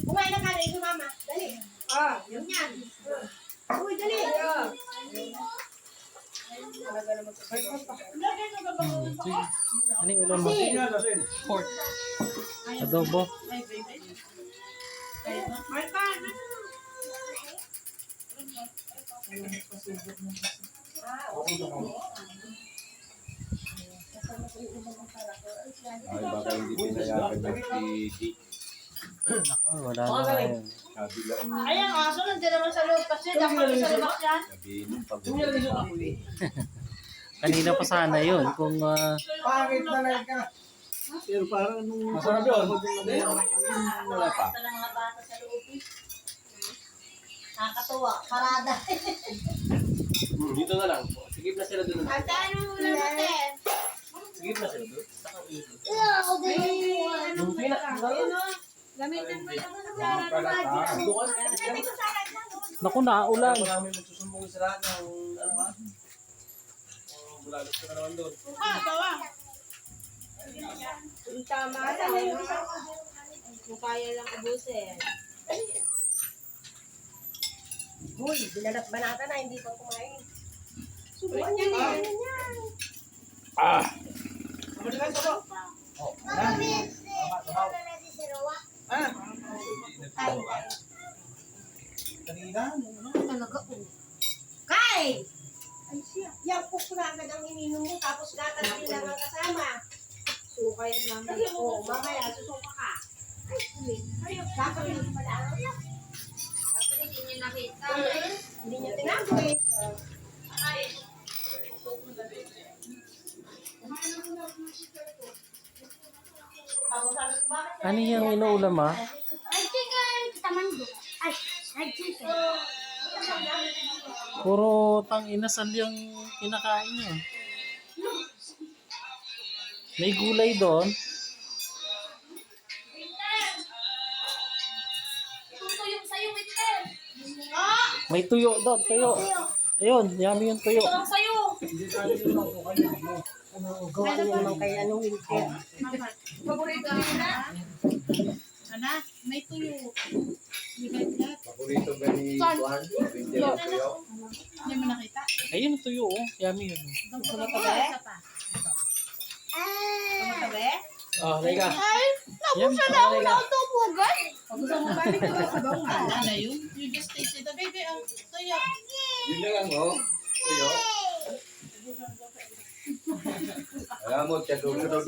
Kumain na ka rin, mama. Dali. Yan yan. Uy, dali. Ano yung ulam mo? Pork. Adobo. Ay, baka hindi pinayagan ng PD. Ako, wala na ngayon. Kabila ang Ayan, aso nandiyan naman sa loob kasi dapat sa labas yan. sabihin ng pag-uwi. Kanina pa sana yun. Kung Pangit talaga. Pero parang nung... Masarap yun. Wala pa. Sa mga bata sa loob. Nakakatuwa, parada. Dito na lang. Sigip na sila doon. Antaan mo muna natin. Sigip na sila doon. Saka ulo. Yung gamitin mo yung salad na Doon. naku, naulan. Marami magsusumbong sa lahat ng ano ha? Bulalos ka na naman doon. bawa. Tama lang. Kung kaya lang ubusin. Uy, binalat banata na, hindi pa kumain. Subukan yan eh. Kanina, Talaga po. Kay! Ay siya. Yan po na agad ang ininom mo, tapos gatas din lang ang kasama. Suka yan namin. Oo, mamaya, susuka ka. Ay, ulit. Dapat hindi pala. Dapat hindi niya nakita. Hindi niya tinago eh. Ano yung inuulam ah? Ay, chicken. Tamando. Ay, chicken. Puro tang inasal yung kinakain niyo. May gulay doon. Tutuyong sa'yo, Winter. May tuyo doon, tuyo. Ayun, yummy yung tuyo. Tutuyong sa'yo. Gawa niya naman kay ano, winter. Paborito na. Ana, may tuyo. Paborito ba ni Juan? Hindi na tuyo. Hindi mo nakita? Ayun yung tuyo oh. Yummy yun. Sumatabi? Sumatabi? Oh, Lega. Yan, parang Pag gusto mo balik ko sa bangal. Ano yun? You just taste it. Baby, ang tuyo. Yun na lang, oh. Tuyo. Alam mo, tiyago ka daw.